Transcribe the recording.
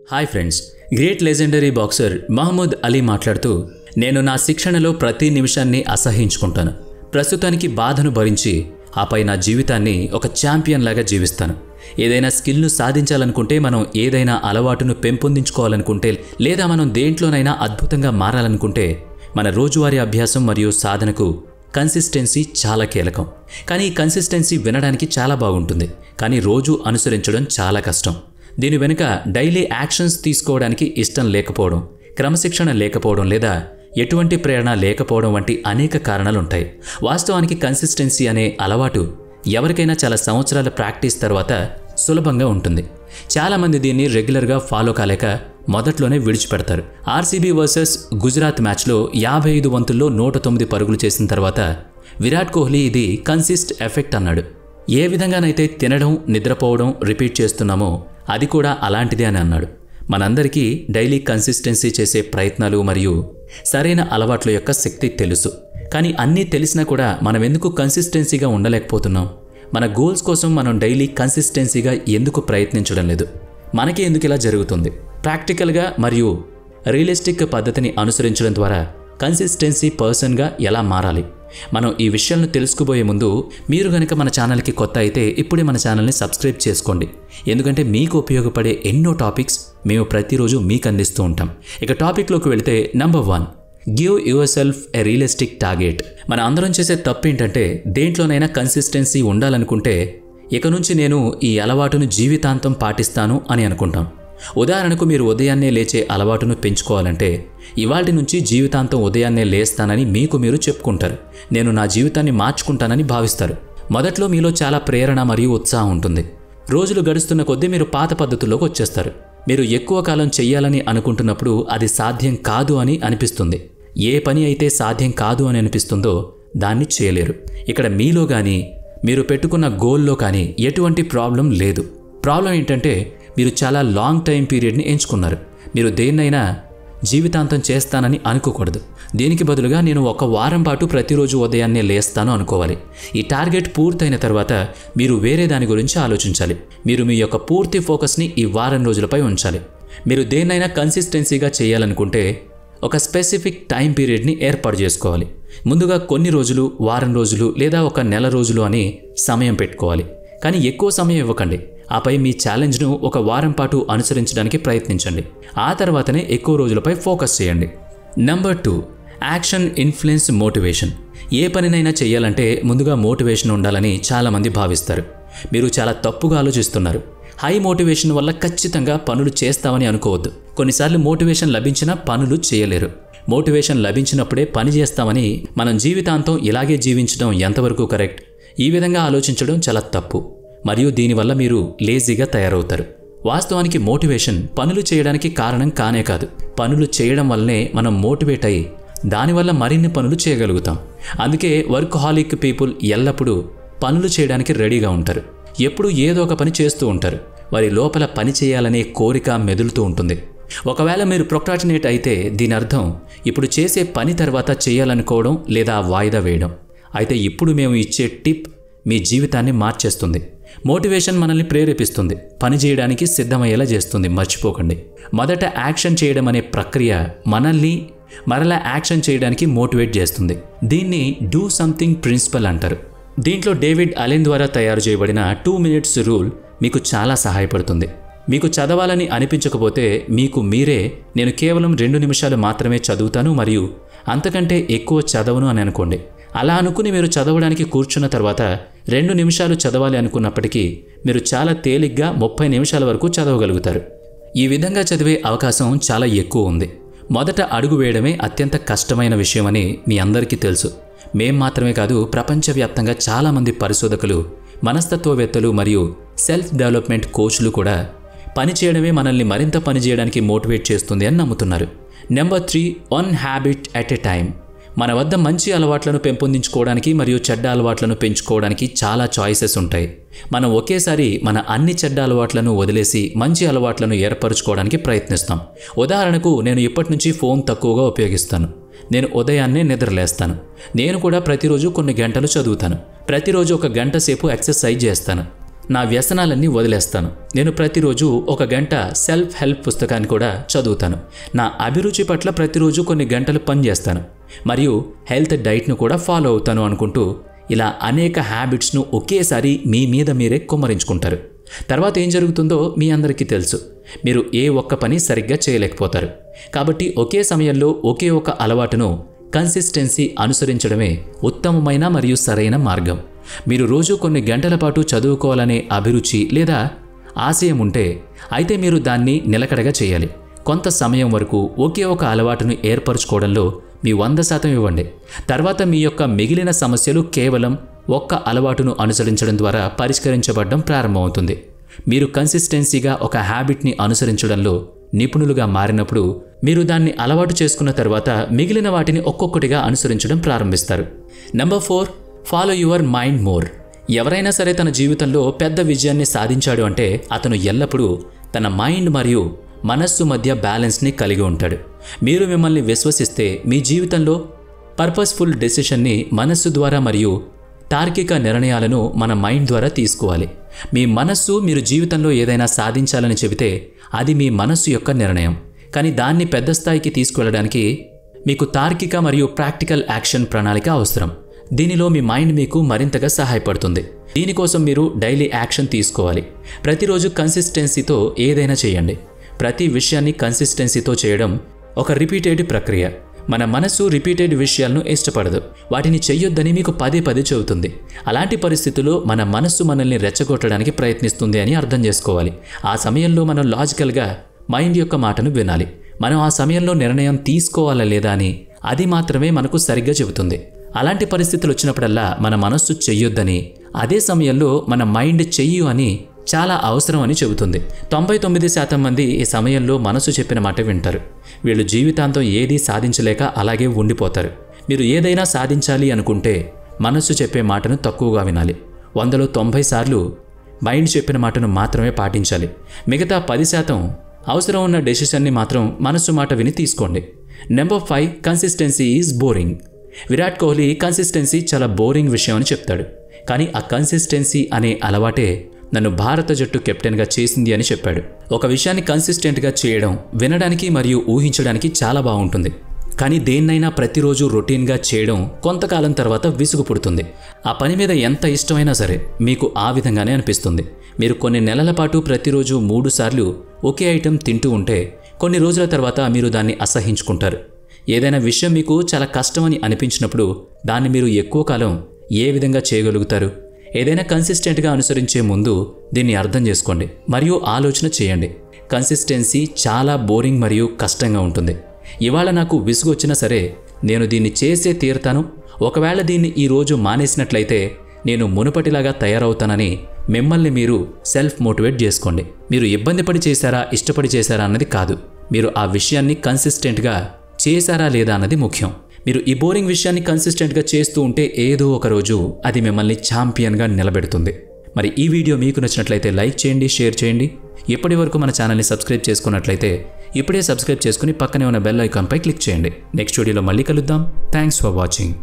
Hi friends, great legendary boxer Muhammad Ali మాట్లాడుతూ, నేను నా శిక్షణలో ప్రతి నిమిషాన్ని అసహించుకుంటాను. ప్రస్తుతానికి బాధను భరించి ఆపై నా జీవితాన్ని ఒక ఛాంపియన్ లాగా జీవిస్తాను. ఏదైనా స్కిల్ను సాధించాలనుకుంటే, మనం ఏదైనా అలవాటును పెంపొందించుకోవాలనుకుంటే, లేదా మనం దేంట్లోనైనా అద్భుతంగా మారాలనుకుంటే, మన రోజువారీ అభ్యాసం మరియు సాధనకు కన్సిస్టెన్సీ చాలా కీలకం. కానీ ఈ కన్సిస్టెన్సీ వినడానికి చాలా బాగుంటుంది, కానీ రోజు అనుసరించడం చాలా కష్టం. దీని వెనుక డైలీ యాక్షన్స్ తీసుకోవడానికి ఇష్టం లేకపోవడం, క్రమశిక్షణ లేకపోవడం, లేదా ఎటువంటి ప్రేరణ లేకపోవడం వంటి అనేక కారణాలుంటాయి. వాస్తవానికి కన్సిస్టెన్సీ అనే అలవాటు ఎవరికైనా చాలా సంవత్సరాల ప్రాక్టీస్ తర్వాత సులభంగా ఉంటుంది. చాలామంది దీన్ని రెగ్యులర్గా ఫాలో కాలేక మొదట్లోనే విడిచిపెడతారు. ఆర్సీబీ వర్సెస్ గుజరాత్ మ్యాచ్లో 55 బంతుల్లో 109 పరుగులు చేసిన తర్వాత విరాట్ కోహ్లీ ఇది కన్సిస్ట్ ఎఫెక్ట్ అన్నాడు. ఏ విధంగానైతే తినడం, నిద్రపోవడం రిపీట్ చేస్తున్నామో అది కూడా అలాంటిదే అని అన్నాడు. మనందరికీ డైలీ కన్సిస్టెన్సీ చేసే ప్రయత్నాలు మరియు సరైన అలవాట్ల యొక్క శక్తి తెలుసు. కానీ అన్నీ తెలిసినా కూడా మనం ఎందుకు కన్సిస్టెన్సీగా ఉండలేకపోతున్నాం? మన గోల్స్ కోసం మనం డైలీ కన్సిస్టెన్సీగా ఎందుకు ప్రయత్నించడం లేదు? మనకి ఎందుకు ఇలా జరుగుతుంది? ప్రాక్టికల్గా మరియు రియలిస్టిక్ పద్ధతిని అనుసరించడం ద్వారా కన్సిస్టెన్సీ పర్సన్గా ఎలా మారాలి? మనం ఈ విషయాలను తెలుసుకోబోయే ముందు, మీరు కనుక మన ఛానల్కి కొత్త అయితే ఇప్పుడే మన ఛానల్ని సబ్స్క్రైబ్ చేసుకోండి. ఎందుకంటే మీకు ఉపయోగపడే ఎన్నో టాపిక్స్ మేము ప్రతిరోజు మీకు అందిస్తూ ఉంటాం. ఇక టాపిక్లోకి వెళితే, number 1, give your self a realistic target. మన అందరం చేసే తప్పు ఏంటంటే, దేంట్లోనైనా కన్సిస్టెన్సీ ఉండాలనుకుంటే ఇక నుంచి నేను ఈ అలవాటును జీవితాంతం పాటిస్తాను అని అనుకుంటాం. ఉదాహరణకు, మీరు ఉదయాన్నే లేచే అలవాటును పెంచుకోవాలంటే ఇవాల్టి నుంచి జీవితాంతం ఉదయాన్నే లేస్తానని మీకు మీరు చెప్పుకుంటారు. నేను నా జీవితాన్ని మార్చుకుంటానని భావిస్తారు. మొదట్లో మీలో చాలా ప్రేరణ మరియు ఉత్సాహం ఉంటుంది. రోజులు గడుస్తున్న కొద్దీ మీరు పాత పద్ధతుల్లోకి వచ్చేస్తారు. మీరు ఎక్కువ కాలం చెయ్యాలని అనుకుంటున్నప్పుడు అది సాధ్యం కాదు అని అనిపిస్తుంది. ఏ పని అయితే సాధ్యం కాదు అని అనిపిస్తుందో దాన్ని చేయలేరు. ఇక్కడ మీలో కానీ మీరు పెట్టుకున్న గోల్లో కానీ ఎటువంటి ప్రాబ్లం లేదు. ప్రాబ్లం ఏంటంటే, మీరు చాలా లాంగ్ టైం పీరియడ్ని ఎంచుకున్నారు. మీరు దేన్నైనా జీవితాంతం చేస్తానని అనుకోకూడదు. దీనికి బదులుగా నేను ఒక వారం పాటు ప్రతిరోజు ఉదయాన్నే లేస్తాను అనుకోవాలి. ఈ టార్గెట్ పూర్తయిన తర్వాత మీరు వేరే దాని గురించి ఆలోచించాలి. మీరు మీ యొక్క పూర్తి ఫోకస్ని ఈ వారం రోజులపై ఉంచాలి. మీరు దేన్నైనా కన్సిస్టెన్సీగా చేయాలనుకుంటే ఒక స్పెసిఫిక్ టైం పీరియడ్ని ఏర్పాటు చేసుకోవాలి. ముందుగా కొన్ని రోజులు, వారం రోజులు లేదా ఒక నెల రోజులు అని సమయం పెట్టుకోవాలి. కానీ ఎక్కువ సమయం ఇవ్వకండి. ఆపై మీ ఛాలెంజ్ను ఒక వారం పాటు అనుసరించడానికి ప్రయత్నించండి. ఆ తర్వాతనే ఎక్కువ రోజులపై ఫోకస్ చేయండి. Number 2, action influence motivation. ఏ పనినైనా చేయాలంటే ముందుగా మోటివేషన్ ఉండాలని చాలామంది భావిస్తారు. మీరు చాలా తప్పుగా ఆలోచిస్తున్నారు. హై మోటివేషన్ వల్ల ఖచ్చితంగా పనులు చేస్తామని అనుకోవద్దు. కొన్నిసార్లు మోటివేషన్ లభించినా పనులు చేయలేరు. మోటివేషన్ లభించినప్పుడే పని చేస్తామని మనం జీవితాంతం ఇలాగే జీవించడం ఎంతవరకు కరెక్ట్? ఈ విధంగా ఆలోచించడం చాలా తప్పు మరియు దీనివల్ల మీరు లేజీగా తయారవుతారు. వాస్తవానికి మోటివేషన్ పనులు చేయడానికి కారణం కానే కాదు. పనులు చేయడం వల్లనే మనం మోటివేట్ అయ్యి దానివల్ల మరిన్ని పనులు చేయగలుగుతాం. అందుకే వర్క్హాలిక్ పీపుల్ ఎల్లప్పుడూ పనులు చేయడానికి రెడీగా ఉంటారు. ఎప్పుడూ ఏదో ఒక పని చేస్తూ ఉంటారు. వారి లోపల పని చేయాలనే కోరిక మెదులుతూ ఉంటుంది. ఒకవేళ మీరు ప్రొక్రాస్టినేట్ అయితే దీని అర్థం ఇప్పుడు చేసే పని తర్వాత చేయాలనుకోవడం లేదా వాయిదా వేయడం. అయితే ఇప్పుడు మేము ఇచ్చే టిప్ మీ జీవితాన్ని మార్చేస్తుంది. మోటివేషన్ మనల్ని ప్రేరేపిస్తుంది, పని చేయడానికి సిద్ధమయ్యేలా చేస్తుంది. మర్చిపోకండి, మొదట యాక్షన్ చేయడం అనే ప్రక్రియ మనల్ని మరలా యాక్షన్ చేయడానికి మోటివేట్ చేస్తుంది. దీన్ని డూ సంథింగ్ ప్రిన్సిపల్ అంటారు. దీంట్లో డేవిడ్ అలెన్ ద్వారా తయారు చేయబడిన 2 minutes రూల్ మీకు చాలా సహాయపడుతుంది. మీకు చదవాలని అనిపించకపోతే మీకు మీరే, నేను కేవలం 2 నిమిషాలు మాత్రమే చదువుతాను మరియు అంతకంటే ఎక్కువ చదవను అని అనుకోండి. అలా అనుకుని మీరు చదవడానికి కూర్చున్న తర్వాత 2 నిమిషాలు చదవాలి అనుకున్నప్పటికీ మీరు చాలా తేలిగ్గా 30 నిమిషాల వరకు చదవగలుగుతారు. ఈ విధంగా చదివే అవకాశం చాలా ఎక్కువ ఉంది. మొదట అడుగు వేయడమే అత్యంత కష్టమైన విషయమని మీ అందరికీ తెలుసు. మేం మాత్రమే కాదు, ప్రపంచవ్యాప్తంగా చాలామంది పరిశోధకులు, మనస్తత్వవేత్తలు మరియు సెల్ఫ్ డెవలప్మెంట్ కోచ్లు కూడా పని చేయడమే మనల్ని మరింత పని చేయడానికి మోటివేట్ చేస్తుంది అని నమ్ముతున్నారు. Number 3, 1 habit at a time. మన వద్ద మంచి అలవాట్లను పెంపొందించుకోవడానికి మరియు చెడ్డ అలవాట్లను పెంచుకోవడానికి చాలా చాయిసెస్ ఉంటాయి. మనం ఒకేసారి మన అన్ని చెడ్డ అలవాట్లను వదిలేసి మంచి అలవాట్లను ఏర్పరచుకోవడానికి ప్రయత్నిస్తాం. ఉదాహరణకు, నేను ఇప్పటి నుంచి ఫోన్ తక్కువగా ఉపయోగిస్తాను. నేను ఉదయాన్నే నిద్రలేస్తాను. నేను కూడా ప్రతిరోజు కొన్ని గంటలు చదువుతాను. ప్రతిరోజు 1 గంట సేపు ఎక్సర్సైజ్ చేస్తాను. నా వ్యసనాలన్నీ వదిలేస్తాను. నేను ప్రతిరోజు 1 గంట సెల్ఫ్ హెల్ప్ పుస్తకాన్ని కూడా చదువుతాను. నా అభిరుచి పట్ల ప్రతిరోజు కొన్ని గంటలు పనిచేస్తాను మరియు హెల్త్ డైట్ను కూడా ఫాలో అవుతాను అనుకుంటూ ఇలా అనేక హ్యాబిట్స్ను ఒకేసారి మీ మీద మీరే కుమ్మరించుకుంటారు. తర్వాత ఏం జరుగుతుందో మీ అందరికీ తెలుసు. మీరు ఏ ఒక్క పని సరిగ్గా చేయలేకపోతారు. కాబట్టి ఒకే సమయంలో ఒకే ఒక అలవాటును కన్సిస్టెన్సీ అనుసరించడమే ఉత్తమమైన మరియు సరైన మార్గం. మీరు రోజు కొన్ని గంటల పాటు చదువుకోవాలనే అభిరుచి లేదా ఆశయం ఉంటే అయితే మీరు దాన్ని నిలకడగా చేయాలి. కొంత సమయం వరకు ఒకే ఒక అలవాటును ఏర్పరచుకోవడంలో మీ 100% ఇవ్వండి. తర్వాత మీ యొక్క మిగిలిన సమస్యలు కేవలం ఒక్క అలవాటును అనుసరించడం ద్వారా పరిష్కరించబడడం ప్రారంభమవుతుంది. మీరు కన్సిస్టెన్సీగా ఒక హ్యాబిట్ని అనుసరించడంలో నిపుణులుగా మారినప్పుడు మీరు దాన్ని అలవాటు చేసుకున్న తర్వాత మిగిలిన వాటిని ఒక్కొక్కటిగా అనుసరించడం ప్రారంభిస్తారు. Number 4, follow your mind more. ఎవరైనా సరే తన జీవితంలో పెద్ద విజయాన్ని సాధించాడు అంటే అతను ఎల్లప్పుడూ తన మైండ్ మరియు మనస్సు మధ్య బ్యాలెన్స్ని కలిగి ఉంటాడు. మీరు మిమ్మల్ని విశ్వసిస్తే మీ జీవితంలో పర్పస్ఫుల్ డెసిషన్ని మనస్సు ద్వారా మరియు తార్కిక నిర్ణయాలను మన మైండ్ ద్వారా తీసుకోవాలి. మీ మనస్సు మీరు జీవితంలో ఏదైనా సాధించాలని చెబితే అది మీ మనస్సు యొక్క నిర్ణయం. కానీ దాన్ని పెద్ద స్థాయికి తీసుకువెళ్ళడానికి మీకు తార్కిక మరియు ప్రాక్టికల్ యాక్షన్ ప్రణాళిక అవసరం. దీనిలో మీ మైండ్ మీకు మరింతగా సహాయపడుతుంది. దీనికోసం మీరు డైలీ యాక్షన్ తీసుకోవాలి. ప్రతిరోజు కన్సిస్టెన్సీతో ఏదైనా చేయండి. ప్రతి విషయాన్ని కన్సిస్టెన్సీతో చేయడం ఒక రిపీటెడ్ ప్రక్రియ. మన మనసు రిపీటెడ్ విషయాలను ఇష్టపడదు. వాటిని చెయ్యొద్దని మీకు పదే చెబుతుంది. అలాంటి పరిస్థితుల్లో మన మనస్సు మనల్ని రెచ్చగొట్టడానికి ప్రయత్నిస్తుంది అని అర్థం చేసుకోవాలి. ఆ సమయంలో మనం లాజికల్గా మైండ్ యొక్క మాటను వినాలి. మనం ఆ సమయంలో నిర్ణయం తీసుకోవాలా లేదా అని అది మాత్రమే మనకు సరిగ్గా చెబుతుంది. అలాంటి పరిస్థితులు వచ్చినప్పుడల్లా మన మనస్సు చెయ్యొద్దని, అదే సమయంలో మన మైండ్ చెయ్యు అని చాలా అవసరం అని చెబుతుంది. 99% మంది ఈ సమయంలో మనసు చెప్పిన మాట వింటారు. వీళ్ళు జీవితాంతం ఏదీ సాధించలేక అలాగే ఉండిపోతారు. మీరు ఏదైనా సాధించాలి అనుకుంటే మనస్సు చెప్పే మాటను తక్కువగా వినాలి. 100లో 90 సార్లు మైండ్ చెప్పిన మాటను మాత్రమే పాటించాలి. మిగతా 10% అవసరం ఉన్న డెసిషన్ని మాత్రం మనస్సు మాట విని తీసుకోండి. Number 5, consistency is boring. Virat Kohli consistency చాలా బోరింగ్ విషయం అని చెప్తాడు. కానీ ఆ కన్సిస్టెన్సీ అనే అలవాటే నన్ను భారత జట్టు కెప్టెన్గా చేసింది అని చెప్పాడు. ఒక విషయాన్ని కన్సిస్టెంట్గా చేయడం వినడానికి మరియు ఊహించడానికి చాలా బాగుంటుంది. కానీ దేన్నైనా ప్రతిరోజు రొటీన్గా చేయడం కొంతకాలం తర్వాత విసుగు పుడుతుంది. ఆ పని మీద ఎంత ఇష్టమైనా సరే మీకు ఆ విధంగానే అనిపిస్తుంది. మీరు కొన్ని నెలల పాటు ప్రతిరోజు 3 సార్లు ఒకే ఐటెం తింటూ ఉంటే కొన్ని రోజుల తర్వాత మీరు దాన్ని అసహించుకుంటారు. ఏదైనా విషయం మీకు చాలా కష్టమని అనిపించినప్పుడు దాన్ని మీరు ఎక్కువ కాలం ఏ విధంగా చేయగలుగుతారు? ఏదైనా కన్సిస్టెంట్గా అనుసరించే ముందు దీన్ని అర్థం చేసుకోండి మరియు ఆలోచన చేయండి. కన్సిస్టెన్సీ చాలా బోరింగ్ మరియు కష్టంగా ఉంటుంది. ఇవాళ నాకు విసుగు వచ్చినా సరే నేను దీన్ని చేసే తీరుతాను. ఒకవేళ దీన్ని ఈరోజు మానేసినట్లయితే నేను మునుపటిలాగా తయారవుతానని మిమ్మల్ని మీరు సెల్ఫ్ మోటివేట్ చేసుకోండి. మీరు ఇబ్బంది పడి చేశారా, ఇష్టపడి చేశారా అన్నది కాదు. మీరు ఆ విషయాన్ని కన్సిస్టెంట్గా చేశారా లేదా అన్నది ముఖ్యం. మీరు ఈ బోరింగ్ విషయాన్ని కన్సిస్టెంట్గా చేస్తూ ఉంటే ఏదో ఒక రోజు అది మిమ్మల్ని ఛాంపియన్గా నిలబెడుతుంది. మరి ఈ వీడియో మీకు నచ్చినట్లయితే లైక్ చేయండి, షేర్ చేయండి. ఇప్పటి వరకు మన ఛానల్ని సబ్స్క్రైబ్ చేసుకున్నట్లయితే ఇప్పుడే సబ్స్క్రైబ్ చేసుకుని పక్కనే ఉన్న బెల్ ఐకాన్పై క్లిక్ చేయండి. నెక్స్ట్ వీడియోలో మళ్ళీ కలుద్దాం. Thanks for watching.